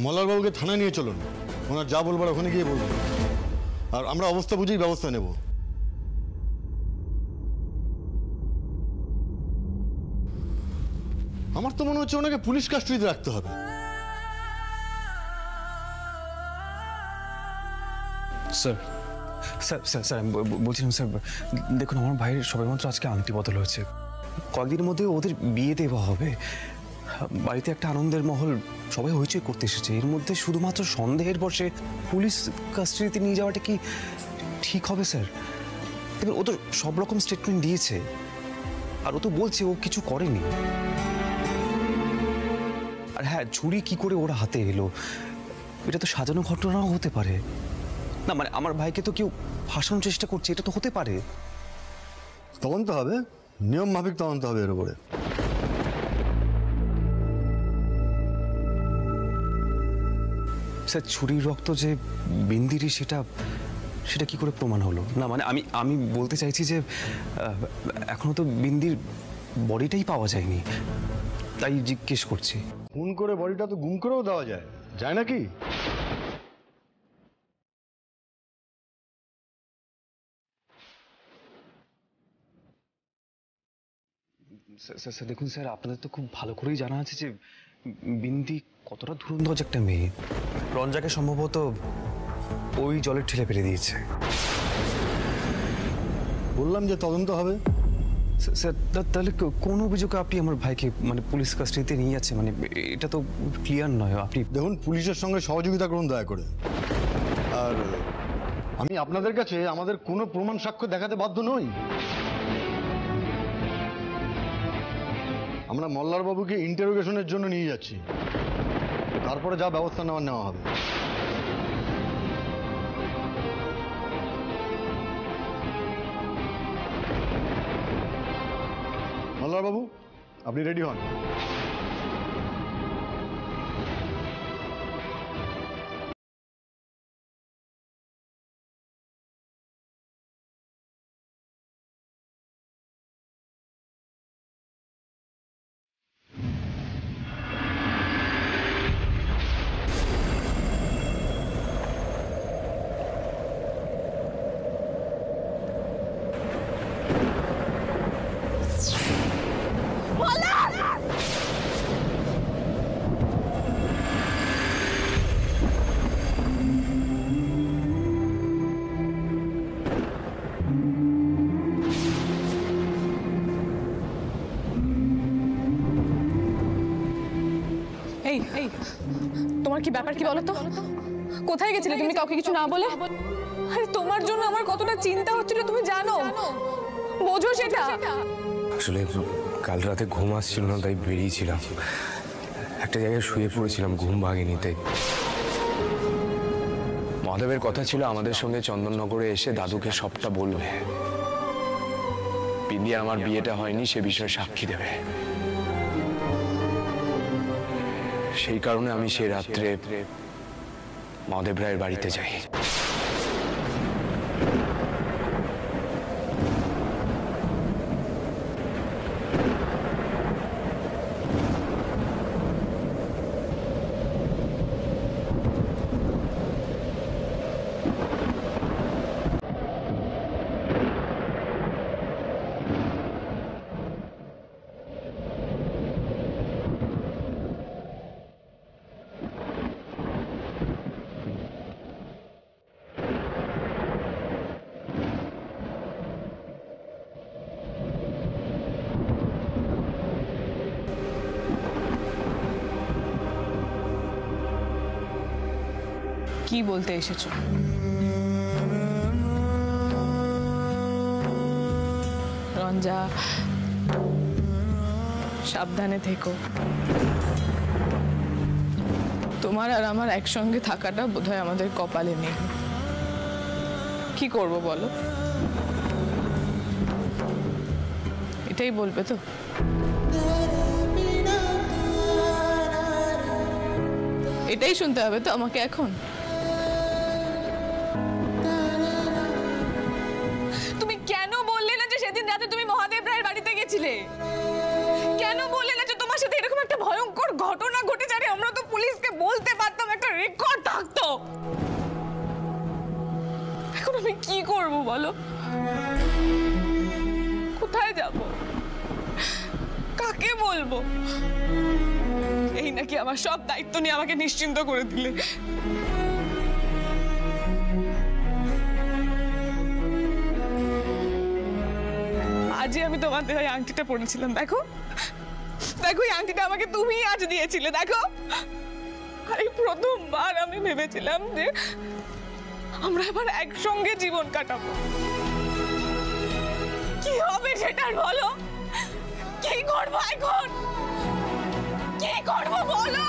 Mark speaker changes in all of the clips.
Speaker 1: মল্লারবাবুকে থানায় নিয়ে চলুন, ওনার যা বলবার ওখানে গিয়ে বলবো, আর আমরা অবস্থা বুঝেই ব্যবস্থা নেব। আমার তো মনে হচ্ছে ওনাকে পুলিশ কাস্টডিতে রাখতে হবে।
Speaker 2: স্যার স্যার স্যার স্যার আমি বলছিলাম স্যার, দেখুন আমার ভাইয়ের সবেমাত্র আজকে আংটি বদল হয়েছে, কয়েকদিনের মধ্যে ওদের বিয়ে দেওয়া হবে, বাড়িতে একটা আনন্দের মহল, সবাই হইচই করতে এসেছে, এর মধ্যে শুধুমাত্র সন্দেহের বসে পুলিশ কাস্টডিতে নিয়ে যাওয়াটা কি ঠিক হবে স্যার? দেখুন ও তো সব রকম স্টেটমেন্ট দিয়েছে, আর ও তো বলছে ও কিছু করেনি। আর হ্যাঁ, ছুরি কি করে ওর হাতে এলো, এটা তো সাজানো ঘটনাও হতে পারে না, মানে আমার ভাইকে তো কেউ ফাঁসানোর চেষ্টা করছে, এটা তো হতে পারে।
Speaker 1: তদন্ত হবে, নিয়ম মাফিক তদন্ত হবে এর উপরে।
Speaker 2: স্যার ছুরির রক্ত যে বিন্দিরই, সেটা কি করে প্রমাণ হলো? না মানে আমি বলতে চাইছি যে এখনো তো বিন্দির বডিটাই পাওয়া যায়নি, তাই জিজ্ঞেস করছি।
Speaker 1: খুন করে বডিটা তো গুম করেও দেওয়া যায়, যায় নাকি?
Speaker 2: স্যার দেখুন স্যার, আপনাদের তো খুব ভালো করেই জানা আছে যে বিন্দি কতটা ধুরন্ধর একটা মেয়ে। রঞ্জাকে সম্ভবত ওই জলের ঠেলে ফেলে দিয়েছে।
Speaker 1: বললাম যে তদন্ত হবে।
Speaker 2: স্যার তাহলে কোন অভিযোগে আপনি আমার ভাইকে মানে পুলিশ কাস্টডিতে নিয়ে যাচ্ছে, মানে এটা তো ক্লিয়ার নয়। আপনি
Speaker 1: দেখুন, পুলিশের সঙ্গে সহযোগিতা করুন দয়া করে। আর আমি আপনাদের কাছে আমাদের কোনো প্রমাণ সাক্ষ্য দেখাতে বাধ্য নই। আমরা মল্লারবাবুকে ইন্টারোগেশনের জন্য নিয়ে যাচ্ছি, তারপরে যা ব্যবস্থা নেওয়া হবে। মল্লারবাবু, আপনি রেডি হন।
Speaker 3: তোমার কি ব্যাপার, কি বলো তো? কোথায় গেছিলে তুমি কাউকে কিছু না বলে? আরে তোমার জন্য আমার কতটা চিন্তা হচ্ছিল তুমি জানো, বোঝো সেটা?
Speaker 4: আসলে কাল রাতে ঘুম আসছিল না, তাই বেরিয়েছিলাম, একটা জায়গায় শুয়ে পড়েছিলাম, ঘুম ভাঙেনি। তাই মহাদেবের কথা ছিল আমাদের সঙ্গে চন্দননগরে এসে দাদুকে সবটা বলবে, বিন্দি আমার বিয়েটা হয়নি সে বিষয়ে সাক্ষী দেবে। সেই কারণে আমি সে রাত্রে মহাদেব রায়ের বাড়িতে যাই।
Speaker 3: কি বলতে এসেছো? রঞ্জা, সাবধানে থেকো। তোমার আর আমার একসঙ্গে থাকাটা বোধহয় আমাদের কপালে নেই। কি করব বলো? এটাই বলবে তো? এটাই শুনতে হবে তো আমাকে এখন? তুমি কেন বললে না যে সেদিন রাতে তুমি মহাদেব রায়ের বাড়িতে গেছিলে? কেন বললে না যে তোমার সাথে এরকম একটা ভয়ঙ্কর ঘটনা ঘটেছে? আরে আমরা তো পুলিশকে বলতে পারতাম, এখন আমি কি করব বলো? কোথায় যাব? কাকে বলবো? এই নাকি আমার সব দায়িত্ব নিয়ে আমাকে নিশ্চিন্ত করে দিলে? আজই আমি তোমাদের ওই আংটিটা পরেছিলাম, দেখো দেখো, এই আংটিটা আমাকে তুমি আজ দিয়েছিলে, দেখো। আর এই প্রথমবার আমি ভেবেছিলাম যে আমরা এবার একসঙ্গে জীবন কাটাবো। কি হবে সেটার বলো? কি করবো এখন? কি করবো বলো?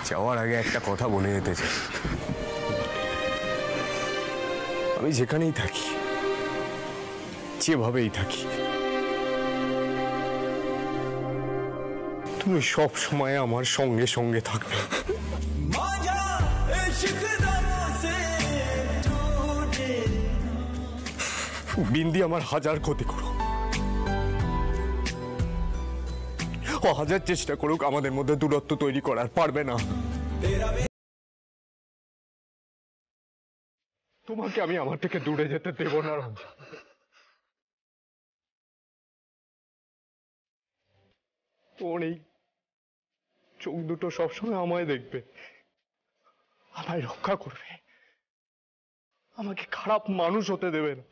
Speaker 4: যাওয়ার আগে একটা কথা বলে যেতে চাই। আমি যেখানেই থাকি, যেভাবেই থাকি, তুমি সব সময় আমার সঙ্গে সঙ্গে থাকবে। বিন্দি আমার হাজার ক্ষতি করো, ও হাজার চেষ্টা করুক আমাদের মধ্যে দূরত্ব তৈরি করার, পারবে না। তোমাকে আমি আমার থেকে দূরে যেতে দেব না রঞ্জা। তোর এই চোখ দুটো সবসময় আমায় দেখবে, আমায় রক্ষা করবে, আমাকে খারাপ মানুষ হতে দেবে না।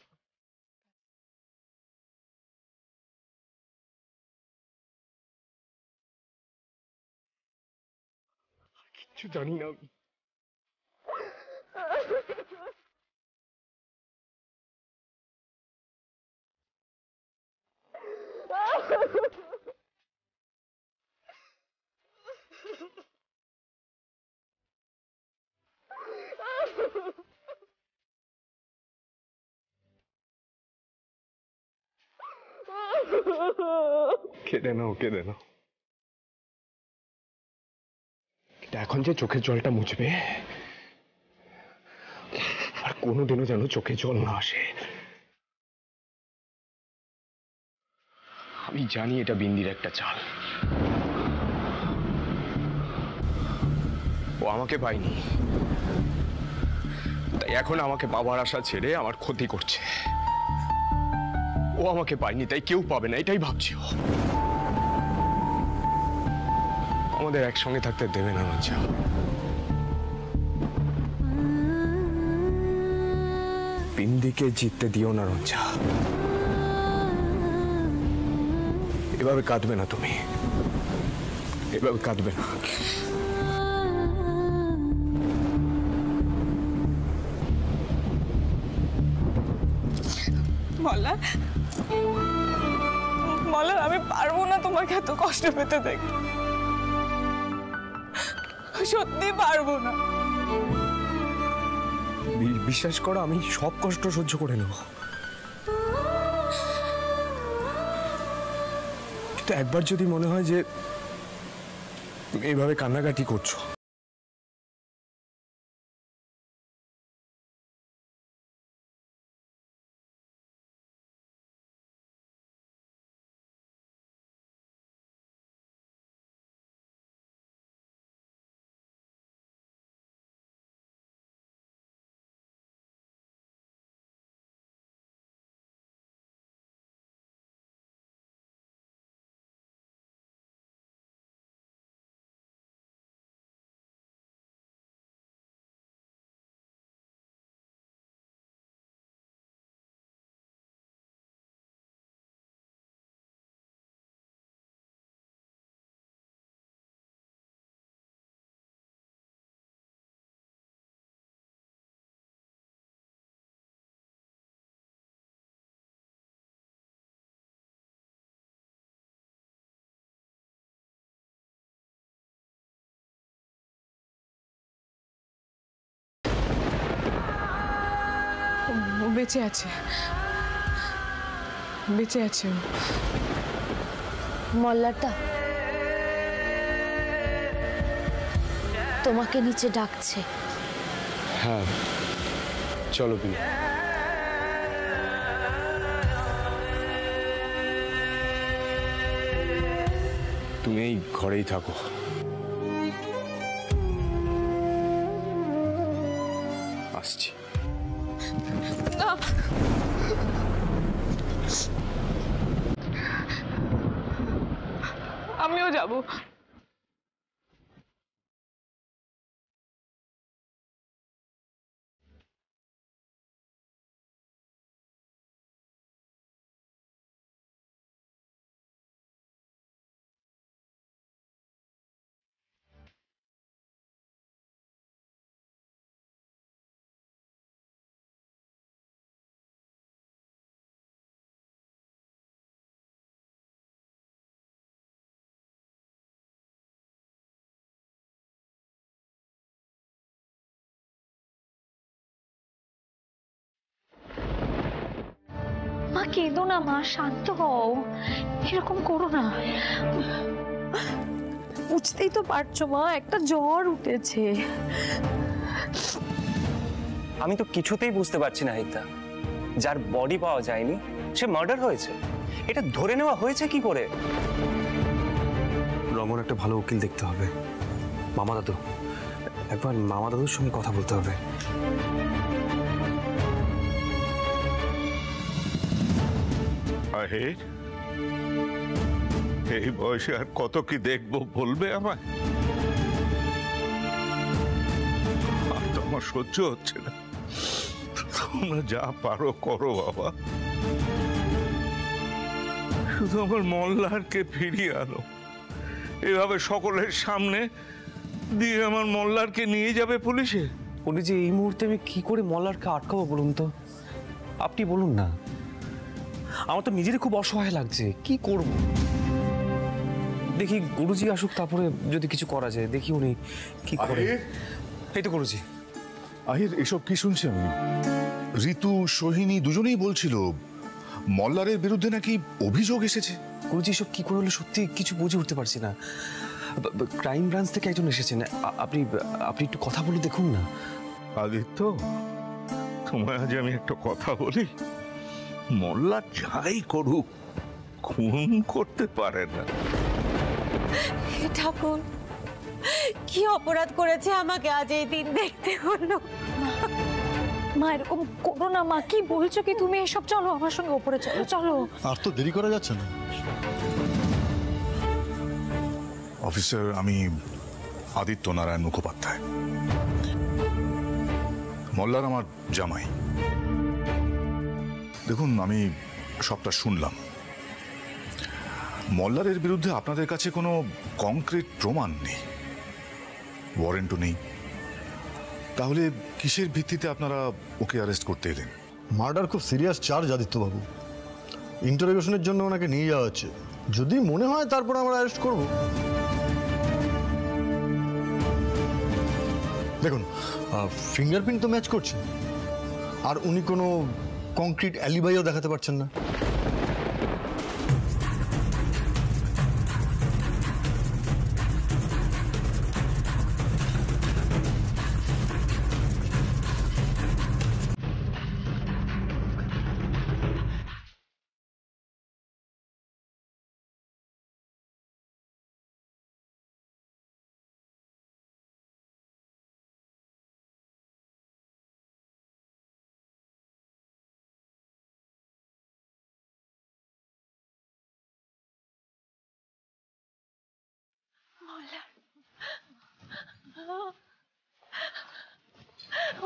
Speaker 4: কিচ্ছু জানি না আমি। কেঁদে নাও, কেঁদে নাও। এখন যে চোখের জলটা মুছবে, আর কোনোদিনও যেন চোখে জল না আসে। আমি জানি এটা বিন্দির একটা চাল। ও আমাকে পায়নি, তাই এখন আমাকে পাবার আশা ছেড়ে আমার ক্ষতি করছে। ও আমাকে পায়নি, তাই কেউ পাবে না, এটাই ভাবছি ও। আমাদের একসঙ্গে থাকতে দেবে না রঞ্জা। বিন্দিকে জিততে দিও না রঞ্জা। এভাবে কাঁদবে না তুমি, এভাবে কাঁদবে না।
Speaker 3: বলা বলা, আমি পারবো না তোমাকে এত কষ্ট পেতে দেখ, সত্যি পারবো না।
Speaker 4: বিশ্বাস করো, আমি সব কষ্ট সহ্য করে নেব, কিন্তু একবার যদি মনে হয় যে তুমি এইভাবে কান্নাকাটি করছো,
Speaker 3: বেঁচে আছে, বেঁচে আছে ও।
Speaker 5: মল্লারদা, তোমাকে নিচে ডাকছে।
Speaker 4: হ্যাঁ, চলো পিউ। তুমি এই ঘরেই থাকো। আসছি।
Speaker 3: না, আমিও যাব।
Speaker 5: মা কেঁদো না মা, শান্ত হও, এরকম করো না। বুঝতেই তো পারছো মা, একটা জ্বর উঠেছে।
Speaker 2: আমি তো কিছুতেই বুঝতে পারছি না হিতা, যার বডি পাওয়া যায়নি সে মার্ডার হয়েছে, এটা ধরে নেওয়া হয়েছে কি করে? রমন একটা ভালো উকিল দেখতে হবে। মামা দাদু, একবার মামা দাদুর সঙ্গে কথা বলতে হবে।
Speaker 6: আরে এই বয়সে আর কত কি দেখবো বলবে আমায়? আর তো আমার সহ্য হচ্ছে না। তোমরা যা পারো করো বাবা, শুধু আমার মল্লারকে ফিরিয়ে আনো। এভাবে সকলের সামনে দিয়ে আমার মল্লারকে নিয়ে যাবে পুলিশে?
Speaker 2: উনি যে এই মুহূর্তে আমি কি করে মল্লারকে আটকাবো বলুন তো? আপনি বলুন না, আমার তো নিজেরই খুব অসহায় লাগছে, কি করব? দেখি গুরুজি আসুক, তারপরে যদি কিছু করা যায় দেখি উনি কি করে। এই তো গুরুজি।
Speaker 7: আহির, এসব কি শুনছি আমি? ঋতু, সোহিনী দুজনেই বলছিল মল্লারের বিরুদ্ধে নাকি অভিযোগ এসেছে।
Speaker 2: গুরুজি এসব কি করে হলো সত্যি কিছু বুঝে উঠতে পারছি না। ক্রাইম ব্রাঞ্চ থেকে একজন এসেছেন, আপনি আপনি একটু কথা বলে দেখুন না।
Speaker 6: আদিত্য, তোমায় আজ আমি একটা কথা বলি, মোল্লা যাই করুক খুন করতে পারে না।
Speaker 5: ঠাকুর, কি অপরাধ করেছে আমাকে আজ এই দিন দেখতে হলো? মা এরকম করো না মা, কি বলছো কি তুমি এসব? চলো আমার সঙ্গে উপরে চলো, চলো।
Speaker 1: আর তো দেরি করা যাচ্ছে না।
Speaker 7: অফিসার, আমি আদিত্য নারায়ণ মুখোপাধ্যায়, মল্লার আমার জামাই। দেখুন, আমি সবটা শুনলাম। মল্লারের বিরুদ্ধে আপনাদের কাছে কোনো কংক্রিট প্রমাণ নেই, ওয়ারেন্টও নেই। তাহলে কিসের ভিত্তিতে আপনারা ওকে অ্যারেস্ট করতে এলেন?
Speaker 1: মার্ডার খুব সিরিয়াস চার্জ আদিত্যবাবু, ইন্টারোগেশনের জন্য ওনাকে নিয়ে যাওয়া হচ্ছে। যদি মনে হয় তারপর আমরা অ্যারেস্ট করব। দেখুন, ফিঙ্গারপ্রিন্ট তো ম্যাচ করছে, আর উনি কোনো কংক্রিট অ্যালিবাইও দেখাতে পারছেন না।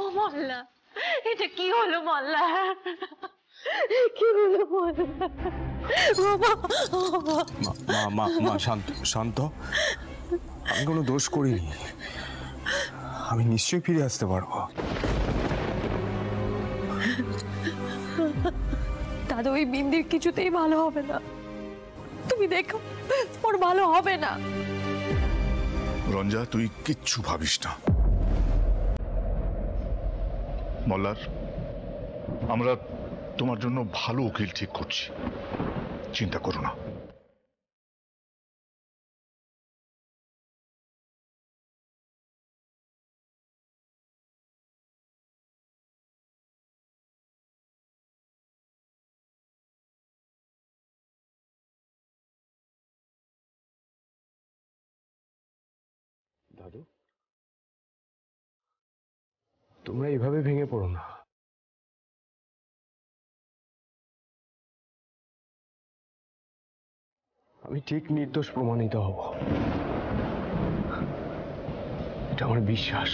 Speaker 5: ও মল্লা, এটা কি হলো মল্লা? কি হলো মল্লা?
Speaker 4: মা শান্ত শান্ত, আমি কোনো দোষ করিনি, আমি নিশ্চয়ই ফিরে আসতে পারবো।
Speaker 5: দাদা, ওই বিন্দির কিছুতেই ভালো হবে না, তুমি দেখো ওর ভালো হবে না।
Speaker 7: রঞ্জা, তুই কিচ্ছু ভাবিস না। মল্লার, আমরা তোমার জন্য ভালো উকিল ঠিক করছি, চিন্তা করো না।
Speaker 4: দাদু, তোমরা এইভাবে ভেঙে পড়ো না। আমি ঠিক নির্দোষ প্রমাণিত হব, এটা আমার বিশ্বাস।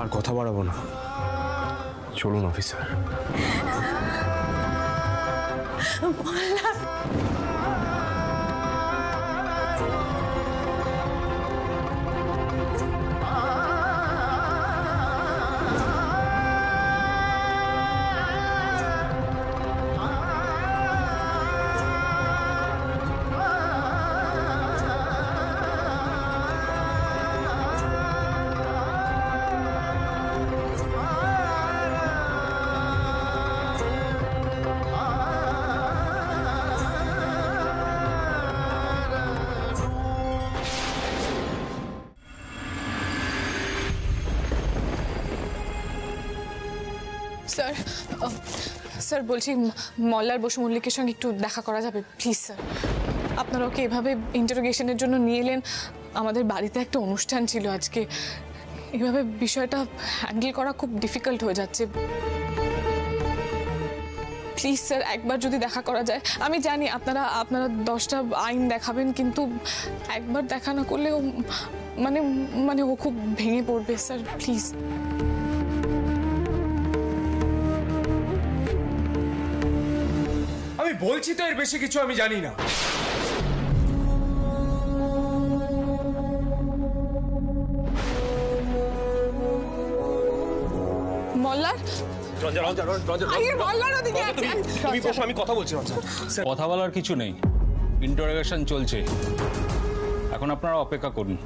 Speaker 4: আর কথা বাড়াবো না, চলুন অফিসার।
Speaker 3: স্যার স্যার বলছি মল্লার বসু মল্লিকের সঙ্গে একটু দেখা করা যাবে প্লিজ স্যার? আপনারা ওকে এভাবে ইন্টারোগেশনের জন্য নিয়ে এলেন, আমাদের বাড়িতে একটা অনুষ্ঠান ছিল আজকে, এভাবে বিষয়টা হ্যান্ডেল করা খুব ডিফিকাল্ট হয়ে যাচ্ছে। প্লিজ স্যার একবার যদি দেখা করা যায়। আমি জানি আপনারা 10টা আইন দেখাবেন, কিন্তু একবার দেখা না করলে মানে ও খুব ভেঙে পড়বে স্যার, প্লিজ।
Speaker 4: আমি বলছি তো এর বেশি কিছু আমি জানি না।
Speaker 3: মল্লার মল্লার ওদিকে আছে।
Speaker 2: তুমি বসো, আমি কথা বলছি।
Speaker 8: কথা বলার কিছু নেই, ইন্টারোগেশন চলছে, এখন আপনারা অপেক্ষা করুন,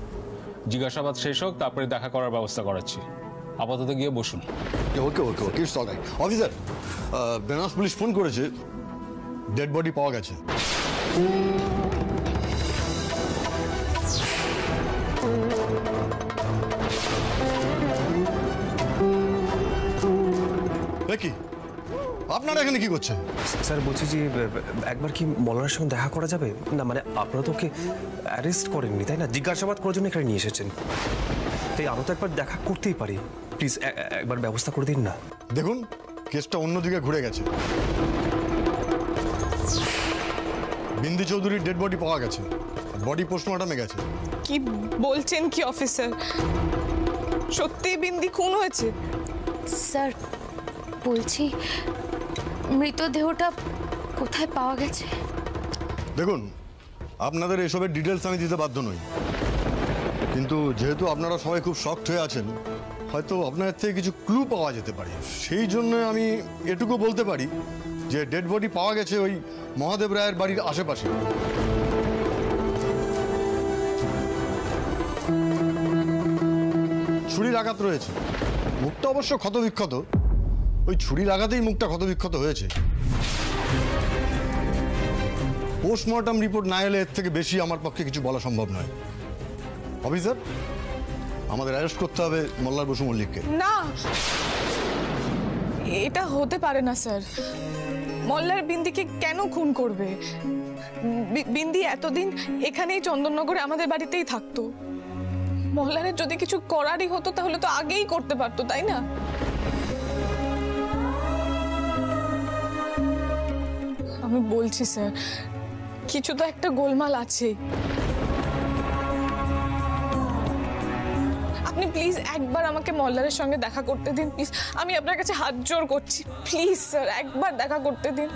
Speaker 8: জিজ্ঞাসাবাদ শেষ হোক তারপরে দেখা করার ব্যবস্থা করাচ্ছি। আপাতত গিয়ে বসুন।
Speaker 1: Okay okay okay, it's alright. Officer, Benaras police phone করেছে, ডেড বডি পাওয়া গেছে। কি আপনারা এখানে কি করছেন?
Speaker 2: স্যার বলছি যে একবার কি মল্লারের সঙ্গে দেখা করা যাবে? না মানে আপনারা তো ওকে অ্যারেস্ট করেননি তাই না, জিজ্ঞাসাবাদ করার জন্য এখানে নিয়ে এসেছেন, তাই আমরা তো একবার দেখা করতেই পারি। প্লিজ একবার ব্যবস্থা করে দিন না।
Speaker 1: দেখুন, কেসটা অন্যদিকে ঘুরে গেছে। বিন্দি চৌধুরীর ডেড বডি পাওয়া গেছে, বডি পোস্টমর্টমে গেছে।
Speaker 3: কি বলছেন কি অফিসার? সত্যি বিন্দি খুন হয়েছে?
Speaker 5: স্যার বলছি মৃতদেহটা কোথায় পাওয়া গেছে?
Speaker 1: দেখুন, আপনাদের এসবের ডিটেলস আমি দিতে বাধ্য নই, কিন্তু যেহেতু আপনারা সবাই খুব শকড হয়ে আছেন, হয়তো আপনাদের থেকে কিছু ক্লু পাওয়া যেতে পারে। সেই জন্য আমি এটুকু বলতে পারি যে ডেড বডি পাওয়া গেছে ওই মহাদেব রায়ের বাড়ির আশেপাশে। ছুরির আঘাত রয়েছে, মুখটা অবশ্য ক্ষতবিক্ষত, ওই ছুরির আঘাতেই মুখটা ক্ষতবিক্ষত হয়েছে। পোস্টমর্টম রিপোর্ট না এলে এর থেকে বেশি আমার পক্ষে কিছু বলা সম্ভব নয়। অফিসার, আমাদের অ্যারেস্ট করতে হবে মল্লার বসু মল্লিককে।
Speaker 3: না, এটা হতে পারে না স্যার। মল্লার বিন্দিকে কেন খুন করবে? বিন্দি এতদিন এখানেই চন্দননগরে আমাদের বাড়িতেই থাকতো। মল্লারের যদি কিছু করারই হতো তাহলে তো আগেই করতে পারতো, তাই না? আমি বলছি স্যার, কিছু তো একটা গোলমাল আছে। আপনি প্লিজ একবার আমাকে মল্লারের সঙ্গে দেখা করতে দিন প্লিজ, আমি আপনার কাছে হাত জোড় করছি, প্লিজ স্যার একবার দেখা করতে দিন।